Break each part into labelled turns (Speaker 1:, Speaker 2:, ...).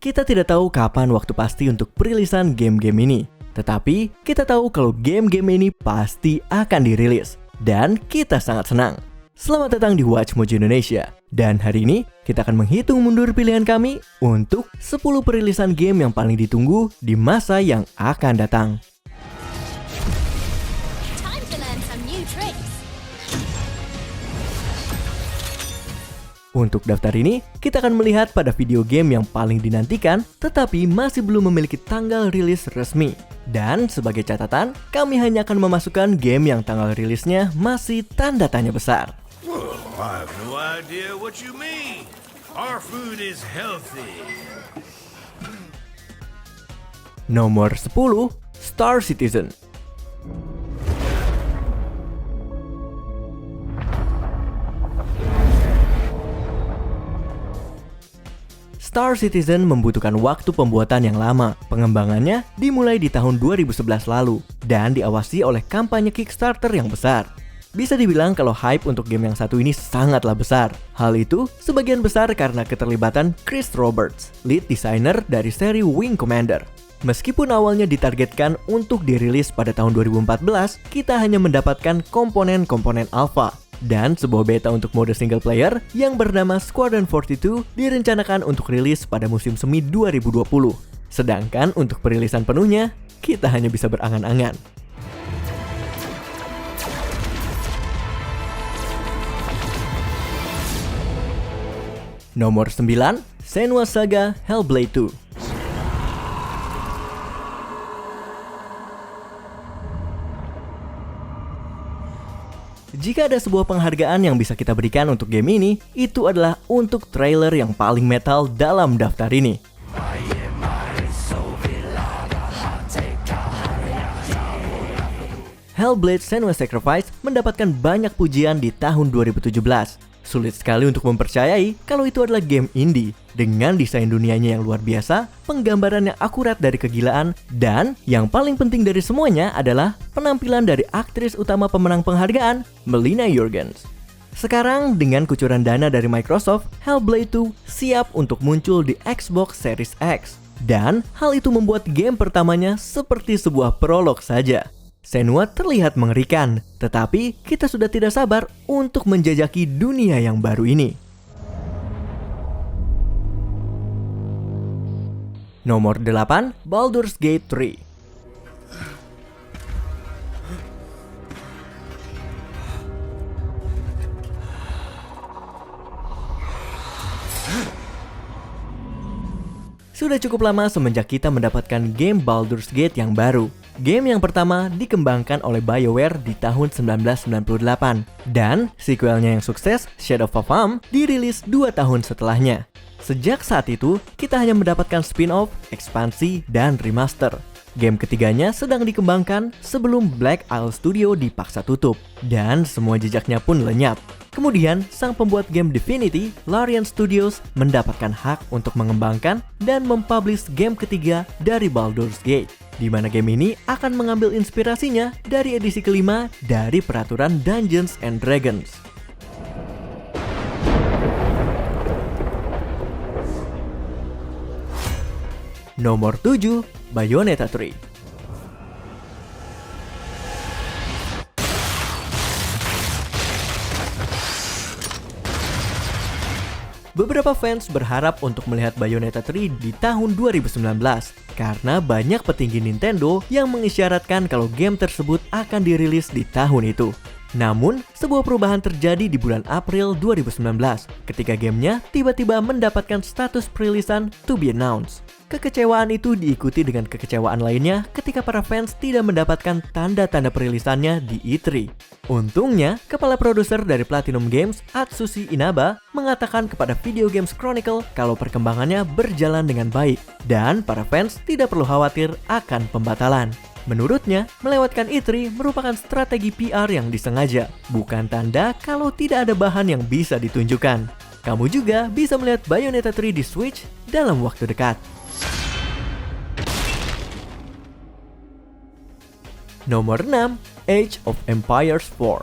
Speaker 1: kita tidak tahu kapan waktu pasti untuk perilisan game-game ini. Tetapi, kita tahu kalau game-game ini pasti akan dirilis. Dan kita sangat senang. Selamat datang di Watch Mojo Indonesia. Dan hari ini, kita akan menghitung mundur pilihan kami untuk 10 perilisan game yang paling ditunggu di masa yang akan datang.
Speaker 2: Time to learn some new tricks.
Speaker 1: Untuk daftar ini, kita akan melihat pada video game yang paling dinantikan tetapi masih belum memiliki tanggal rilis resmi. Dan sebagai catatan, kami hanya akan memasukkan game yang tanggal rilisnya masih tanda tanya besar.
Speaker 3: Well, I have no idea what you mean. Our food is healthy.
Speaker 1: Nomor 10, Star Citizen. Star Citizen membutuhkan waktu pembuatan yang lama. Pengembangannya dimulai di tahun 2011 lalu dan diawasi oleh kampanye Kickstarter yang besar. Bisa dibilang kalau hype untuk game yang satu ini sangatlah besar. Hal itu sebagian besar karena keterlibatan Chris Roberts, lead designer dari seri Wing Commander. Meskipun awalnya ditargetkan untuk dirilis pada tahun 2014, kita hanya mendapatkan komponen-komponen alpha. Dan sebuah beta untuk mode single player yang bernama Squadron 42 direncanakan untuk rilis pada musim semi 2020. Sedangkan untuk perilisan penuhnya, kita hanya bisa berangan-angan. Nomor 9, Senua Saga Hellblade 2. Jika ada sebuah penghargaan yang bisa kita berikan untuk game ini, itu adalah untuk trailer yang paling metal dalam daftar ini. Hellblade: Senua's Sacrifice mendapatkan banyak pujian di tahun 2017. Sulit sekali untuk mempercayai kalau itu adalah game indie. Dengan desain dunianya yang luar biasa, penggambaran yang akurat dari kegilaan, dan yang paling penting dari semuanya adalah penampilan dari aktris utama pemenang penghargaan, Melina Juergens. Sekarang, dengan kucuran dana dari Microsoft, Hellblade 2 siap untuk muncul di Xbox Series X. Dan hal itu membuat game pertamanya seperti sebuah prolog saja. Senua terlihat mengerikan, tetapi kita sudah tidak sabar untuk menjajaki dunia yang baru ini. Nomor 8, Baldur's Gate 3. Sudah cukup lama semenjak kita mendapatkan game Baldur's Gate yang baru. Game yang pertama dikembangkan oleh BioWare di tahun 1998 dan sequelnya yang sukses, Shadow of Amn, dirilis 2 tahun setelahnya. Sejak saat itu, kita hanya mendapatkan spin-off, ekspansi, dan remaster. Game ketiganya sedang dikembangkan sebelum Black Isle Studio dipaksa tutup dan semua jejaknya pun lenyap. Kemudian, sang pembuat game Divinity, Larian Studios, mendapatkan hak untuk mengembangkan dan mempublish game ketiga dari Baldur's Gate, di mana game ini akan mengambil inspirasinya dari edisi kelima dari peraturan Dungeons and Dragons. Nomor 7, Bayonetta 3. Beberapa fans berharap untuk melihat Bayonetta 3 di tahun 2019 karena banyak petinggi Nintendo yang mengisyaratkan kalau game tersebut akan dirilis di tahun itu. Namun, sebuah perubahan terjadi di bulan April 2019 ketika gamenya tiba-tiba mendapatkan status perilisan to be announced. Kekecewaan itu diikuti dengan kekecewaan lainnya ketika para fans tidak mendapatkan tanda-tanda perilisannya di E3. Untungnya, kepala produser dari Platinum Games, Atsushi Inaba, mengatakan kepada Video Games Chronicle kalau perkembangannya berjalan dengan baik dan para fans tidak perlu khawatir akan pembatalan. Menurutnya, melewatkan E3 merupakan strategi PR yang disengaja, bukan tanda kalau tidak ada bahan yang bisa ditunjukkan. Kamu juga bisa melihat Bayonetta 3 di Switch dalam waktu dekat. Nomor 6, Age of Empires 4.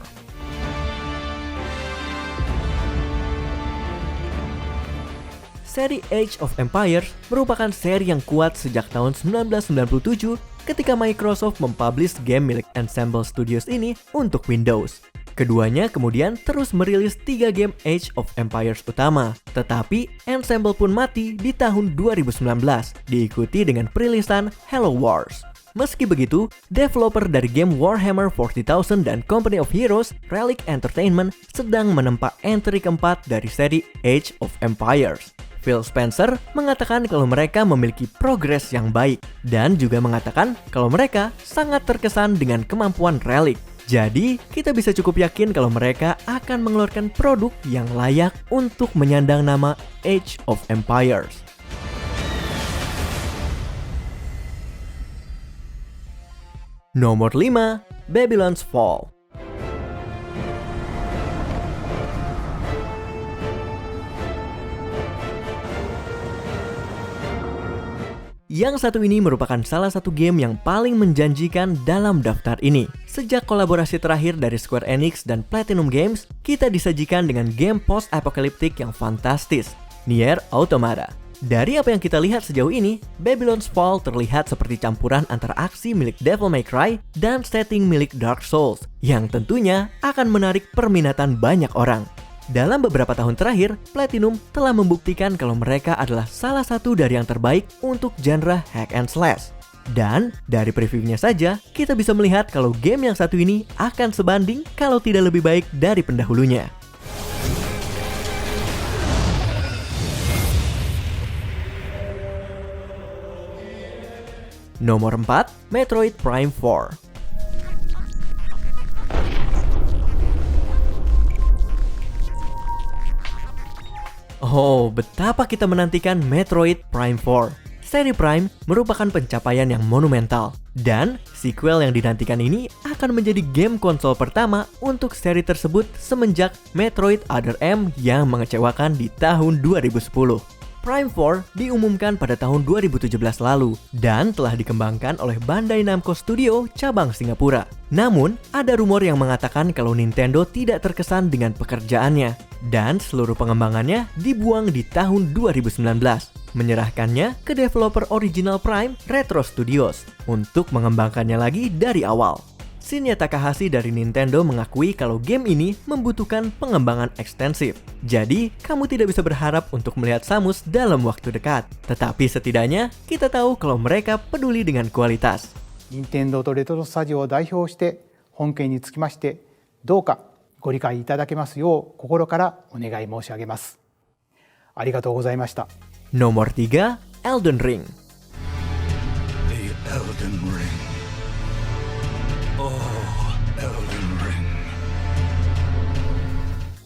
Speaker 1: Seri Age of Empires merupakan seri yang kuat sejak tahun 1997 ketika Microsoft mempublish game milik Ensemble Studios ini untuk Windows. Keduanya kemudian terus merilis 3 game Age of Empires utama, tetapi Ensemble pun mati di tahun 2019, diikuti dengan perilisan Halo Wars. Meski begitu, developer dari game Warhammer 40,000 dan Company of Heroes, Relic Entertainment, sedang menempa entry keempat dari seri Age of Empires. Phil Spencer mengatakan kalau mereka memiliki progres yang baik, dan juga mengatakan kalau mereka sangat terkesan dengan kemampuan Relic. Jadi, kita bisa cukup yakin kalau mereka akan mengeluarkan produk yang layak untuk menyandang nama Age of Empires. Nomor 5, Babylon's Fall. Yang satu ini merupakan salah satu game yang paling menjanjikan dalam daftar ini. Sejak kolaborasi terakhir dari Square Enix dan Platinum Games, kita disajikan dengan game post-apokaliptik yang fantastis, Nier Automata. Dari apa yang kita lihat sejauh ini, Babylon's Fall terlihat seperti campuran antara aksi milik Devil May Cry dan setting milik Dark Souls, yang tentunya akan menarik perminatan banyak orang. Dalam beberapa tahun terakhir, Platinum telah membuktikan kalau mereka adalah salah satu dari yang terbaik untuk genre hack and slash. Dan dari previewnya saja, kita bisa melihat kalau game yang satu ini akan sebanding kalau tidak lebih baik dari pendahulunya. Nomor 4, Metroid Prime 4. Oh, betapa kita menantikan Metroid Prime 4. Seri Prime merupakan pencapaian yang monumental, dan sequel yang dinantikan ini akan menjadi game konsol pertama untuk seri tersebut semenjak Metroid Other M yang mengecewakan di tahun 2010. Prime 4 diumumkan pada tahun 2017 lalu dan telah dikembangkan oleh Bandai Namco Studio cabang Singapura. Namun, ada rumor yang mengatakan kalau Nintendo tidak terkesan dengan pekerjaannya dan seluruh pengembangannya dibuang di tahun 2019, menyerahkannya ke developer original Prime, Retro Studios, untuk mengembangkannya lagi dari awal. Shinya Takahashi dari Nintendo mengakui kalau game ini membutuhkan pengembangan ekstensif. Jadi, kamu tidak bisa berharap untuk melihat Samus dalam waktu dekat. Tetapi setidaknya, kita tahu kalau mereka peduli dengan kualitas.
Speaker 4: Nintendo とレトロスタジオを代表して本件につきましてどうかご理解いただけますよう心からお願い申し上げます。ありがとうございました。
Speaker 1: Nomor 3, Elden Ring.
Speaker 3: The Elden Ring. Oh, Elden Ring.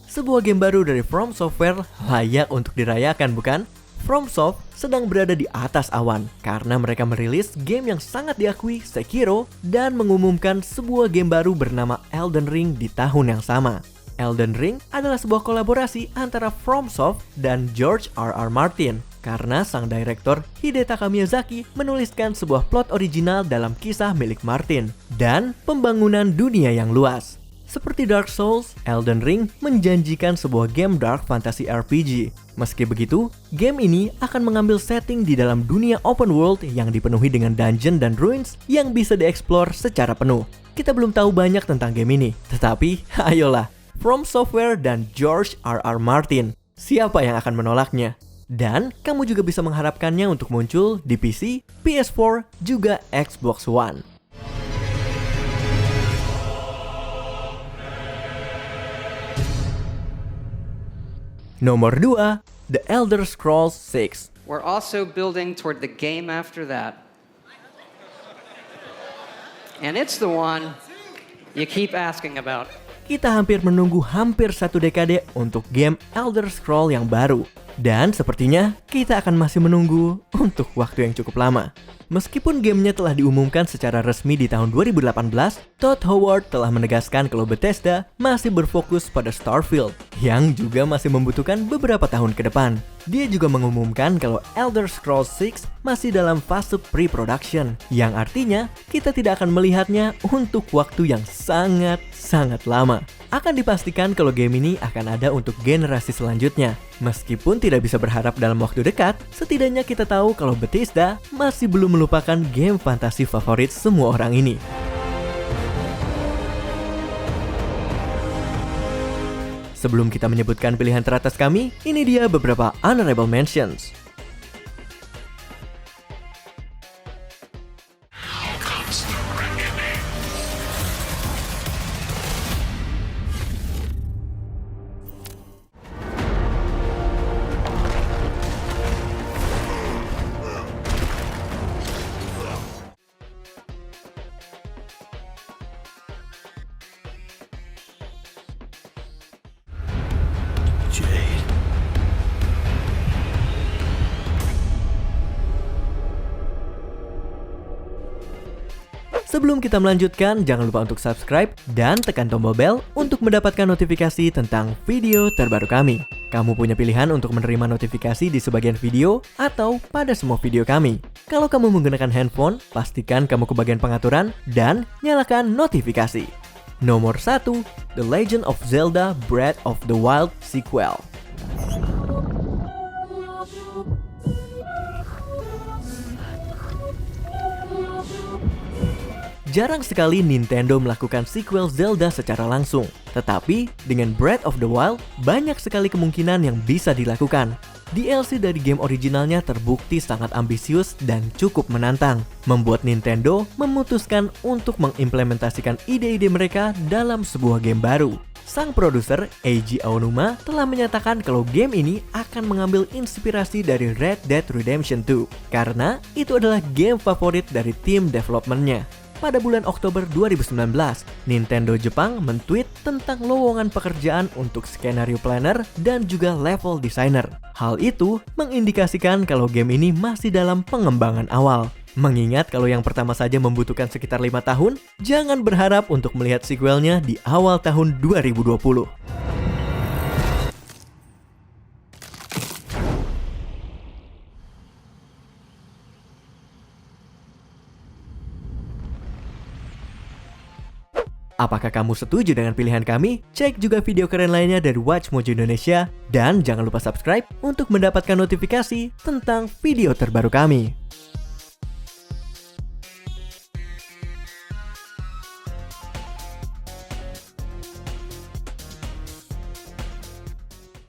Speaker 1: Sebuah game baru dari From Software layak untuk dirayakan, bukan? FromSoft sedang berada di atas awan karena mereka merilis game yang sangat diakui, Sekiro, dan mengumumkan sebuah game baru bernama Elden Ring di tahun yang sama. Elden Ring adalah sebuah kolaborasi antara FromSoft dan George R.R. Martin karena sang direktur Hidetaka Miyazaki menuliskan sebuah plot original dalam kisah milik Martin dan pembangunan dunia yang luas. Seperti Dark Souls, Elden Ring menjanjikan sebuah game dark fantasy RPG. Meski begitu, game ini akan mengambil setting di dalam dunia open world yang dipenuhi dengan dungeon dan ruins yang bisa dieksplor secara penuh. Kita belum tahu banyak tentang game ini, tetapi ayolah, From Software dan George R.R. Martin, siapa yang akan menolaknya? Dan kamu juga bisa mengharapkannya untuk muncul di PC, PS4, juga Xbox One. Nomor 2, The Elder Scrolls 6.
Speaker 5: We're also building toward the game after that. And it's the one you keep asking about.
Speaker 1: Kita hampir menunggu hampir 1 dekade untuk game Elder Scrolls yang baru. Dan sepertinya kita akan masih menunggu untuk waktu yang cukup lama. Meskipun gamenya telah diumumkan secara resmi di tahun 2018, Todd Howard telah menegaskan kalau Bethesda masih berfokus pada Starfield, yang juga masih membutuhkan beberapa tahun ke depan. Dia juga mengumumkan kalau Elder Scrolls 6 masih dalam fase pre-production, yang artinya kita tidak akan melihatnya untuk waktu yang sangat lama. Akan dipastikan kalau game ini akan ada untuk generasi selanjutnya, meskipun tidak tidak bisa berharap dalam waktu dekat, setidaknya kita tahu kalau Bethesda masih belum melupakan game fantasi favorit semua orang ini. Sebelum kita menyebutkan pilihan teratas kami, ini dia beberapa honorable mentions.
Speaker 3: Jade.
Speaker 1: Sebelum kita melanjutkan, jangan lupa untuk subscribe dan tekan tombol bel untuk mendapatkan notifikasi tentang video terbaru kami. Kamu punya pilihan untuk menerima notifikasi di sebagian video atau pada semua video kami. Kalau kamu menggunakan handphone, pastikan kamu ke bagian pengaturan dan nyalakan notifikasi. Nomor 1, The Legend of Zelda Breath of the Wild sequel. Jarang sekali Nintendo melakukan sequel Zelda secara langsung, tetapi dengan Breath of the Wild, banyak sekali kemungkinan yang bisa dilakukan. DLC dari game originalnya terbukti sangat ambisius dan cukup menantang, membuat Nintendo memutuskan untuk mengimplementasikan ide-ide mereka dalam sebuah game baru. Sang produser, Eiji Aonuma, telah menyatakan kalau game ini akan mengambil inspirasi dari Red Dead Redemption 2, karena itu adalah game favorit dari tim developmentnya. Pada bulan Oktober 2019, Nintendo Jepang men-tweet tentang lowongan pekerjaan untuk skenario planner dan juga level designer. Hal itu mengindikasikan kalau game ini masih dalam pengembangan awal. Mengingat kalau yang pertama saja membutuhkan sekitar 5 tahun, jangan berharap untuk melihat sequelnya di awal tahun 2020. Apakah kamu setuju dengan pilihan kami? Cek juga video keren lainnya dari Watch Mojo Indonesia dan jangan lupa subscribe untuk mendapatkan notifikasi tentang video terbaru kami.